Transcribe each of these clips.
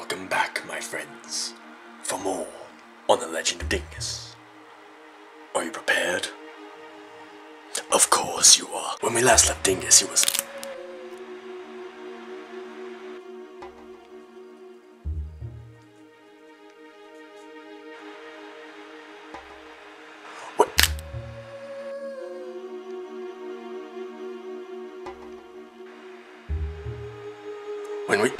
Welcome back, my friends, for more on the Legend of Dingus. Are you prepared? Of course you are. When we last left Dingus, he was... What? When we...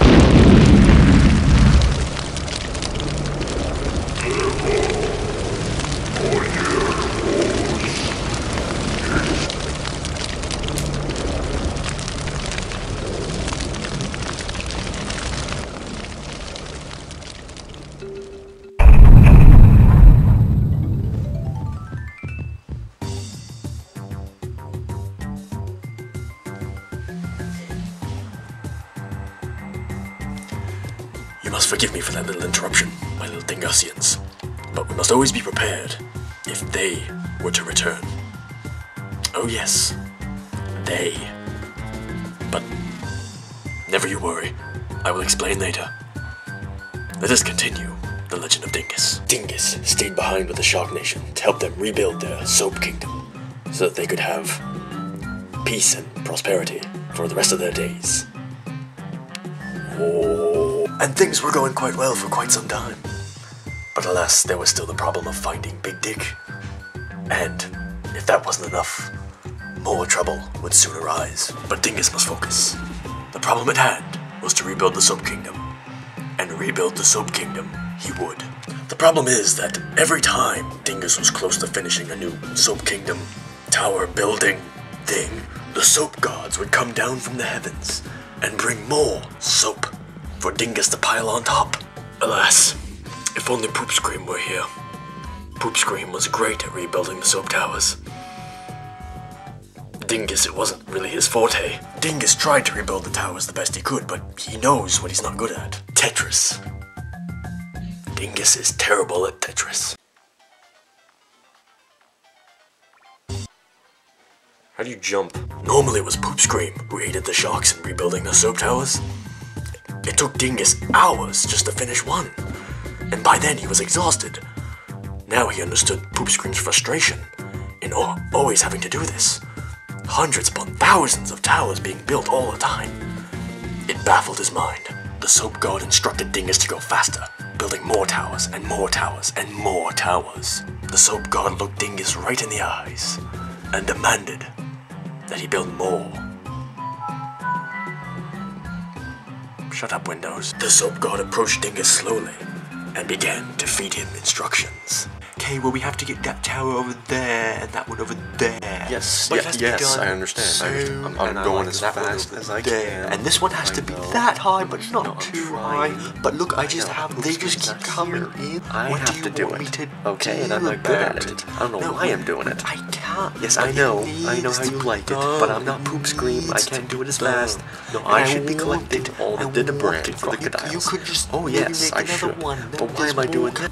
You must forgive me for that little interruption, my little Dingusians, but we must always be prepared if they were to return. Oh yes, they. But never you worry, I will explain later. Let us continue the Legend of Dingus. Dingus stayed behind with the Shark Nation to help them rebuild their Soap Kingdom, so that they could have peace and prosperity for the rest of their days. And things were going quite well for quite some time. But alas, there was still the problem of finding Big Dick. And if that wasn't enough, more trouble would soon arise. But Dingus must focus. The problem at hand was to rebuild the Soap Kingdom. And rebuild the Soap Kingdom he would. The problem is that every time Dingus was close to finishing a new Soap Kingdom tower building thing, the soap gods would come down from the heavens and bring more soap for Dingus to pile on top. Alas, if only Poop Scream were here. Poop Scream was great at rebuilding the soap towers. Dingus, it wasn't really his forte. Dingus tried to rebuild the towers the best he could, but he knows what he's not good at. Tetris. Dingus is terrible at Tetris. How do you jump? Normally it was Poop Scream who aided the sharks in rebuilding the soap towers. It took Dingus hours just to finish one, and by then he was exhausted. Now he understood Poop Scream's frustration in always having to do this. Hundreds upon thousands of towers being built all the time. It baffled his mind. The soap god instructed Dingus to go faster, building more towers and more towers and more towers. The soap god looked Dingus right in the eyes and demanded that he build more. Shut up, Windows. The soap god approached Dingus slowly and began to feed him instructions. Okay, well we have to get that tower over there and that one over there. Yes, yes, I understand. I'm going as fast as I can. And this one has to be that high, but not too high. But look, they just keep coming in. I have to do it. Okay, and I'm not good at it. I don't know why I'm doing it. I can't. Yes, I know how you like it, but I'm not Poop Scream. I can't do it as fast. No, I should be collecting all the dinner for the crocodiles. You could just oh yes, I should. But why am I doing that?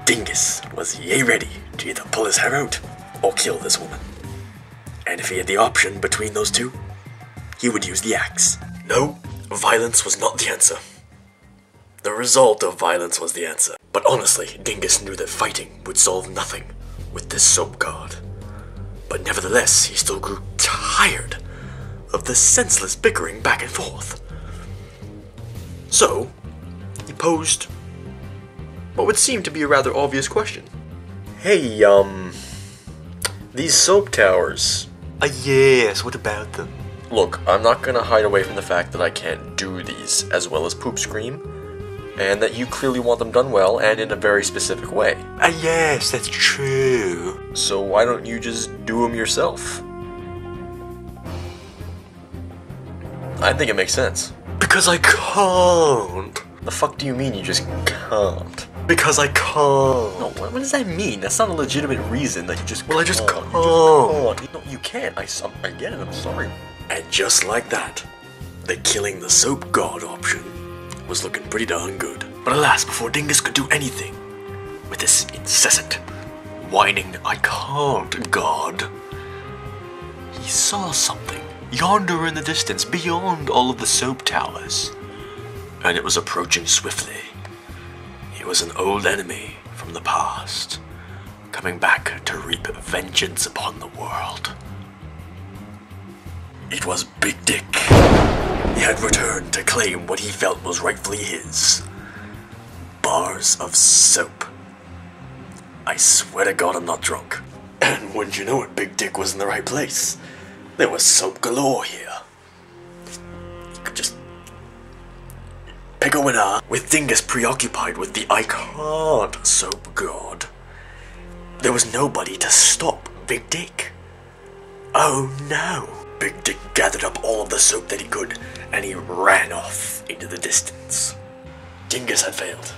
Dingus was yay ready to either pull his hair out or kill this woman. And if he had the option between those two, he would use the axe. No, violence was not the answer. The result of violence was the answer. But honestly, Dingus knew that fighting would solve nothing with this soap god. But nevertheless, he still grew tired of the senseless bickering back and forth. So, he posed what would seem to be a rather obvious question. Hey, these soap towers. Yes, what about them? Look, I'm not gonna hide away from the fact that I can't do these as well as Poop Scream, and that you clearly want them done well and in a very specific way. Yes, that's true. So why don't you just do them yourself? I think it makes sense. Because I can't. The fuck do you mean you just can't? Because I can't. No, what does that mean? That's not a legitimate reason that you just Well, I just can't. No, you can't. I get it, I'm sorry. And just like that, the killing the soap god option was looking pretty darn good. But alas, before Dingus could do anything with this incessant whining, I can't, god, he saw something. yonder in the distance, beyond all of the soap towers. And it was approaching swiftly. It was an old enemy from the past, coming back to reap vengeance upon the world. It was Big Dick. He had returned to claim what he felt was rightfully his. Bars of soap. I swear to God I'm not drunk. And wouldn't you know it, Big Dick was in the right place. There was soap galore here. You could just pick a winner. With Dingus preoccupied with the I can't soap god, there was nobody to stop Big Dick. Oh no. Big Dick gathered up all of the soap that he could, and he ran off into the distance. Dingus had failed.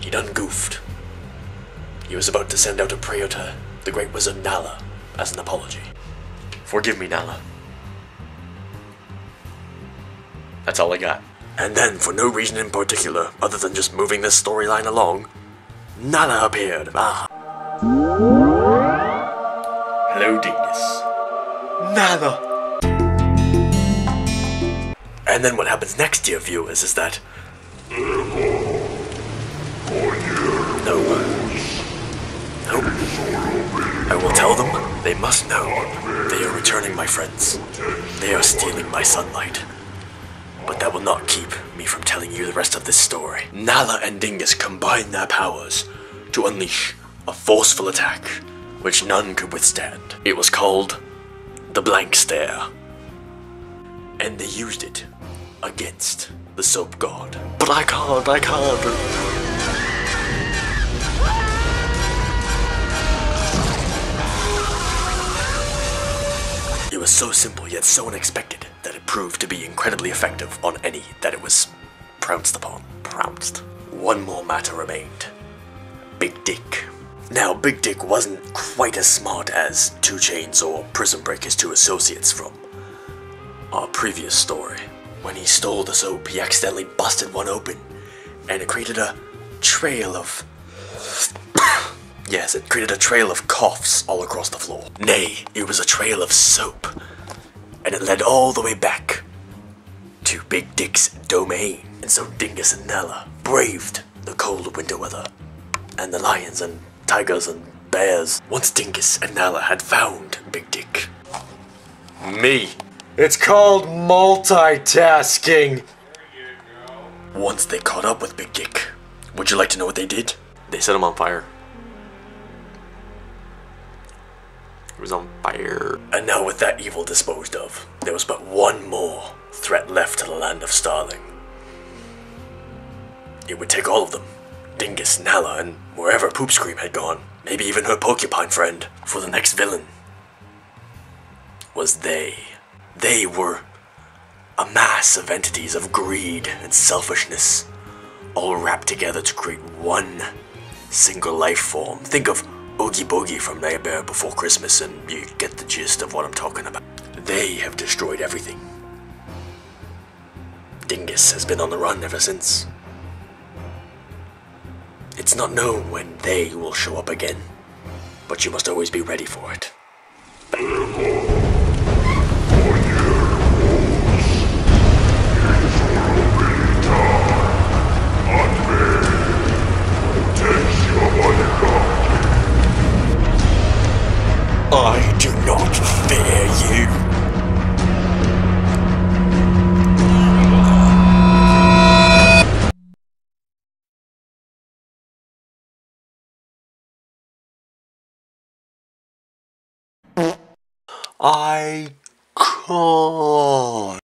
He done goofed. He was about to send out a prayer to the great wizard Nala as an apology. Forgive me, Nala. That's all I got. And then, for no reason in particular, other than just moving this storyline along, Nala appeared. Hello, Dingus. Nala! And then what happens next, dear viewers, is that... No. I will tell them. They must know. They are returning, my friends. They are stealing my sunlight. But that will not keep me from telling you the rest of this story. Nala and Dingus combined their powers to unleash a forceful attack which none could withstand. It was called the Blank Stare. And they used it against the soap god. But I can't. It was so simple yet so unexpected that it proved to be incredibly effective on any that it was pounced upon. One more matter remained. Big Dick. Now, Big Dick wasn't quite as smart as 2 Chainz or Prison Break, his 2 associates from our previous story. When he stole the soap, he accidentally busted one open, and it created a trail of... Yes, it created a trail of coughs all across the floor. Nay, it was a trail of soap, and it led all the way back to Big Dick's domain. And so Dingus and Nala braved the cold winter weather, and the lions and tigers and bears. Once Dingus and Nala had found Big Dick. Me. It's called multitasking. Once they caught up with Big Dick, would you like to know what they did? They set him on fire. It was on fire. And now with that evil disposed of, there was but one more threat left to the land of Starling. It would take all of them. Dingus, Nala, and wherever Poop Scream had gone, maybe even her porcupine friend, for the next villain was they. They were a mass of entities of greed and selfishness, all wrapped together to create one single life form. Think of Oogie Boogie from Nightmare Before Christmas and you get the gist of what I'm talking about. They have destroyed everything. Dingus has been on the run ever since. It's not known when they will show up again, but you must always be ready for it. I do not fear you. I can't.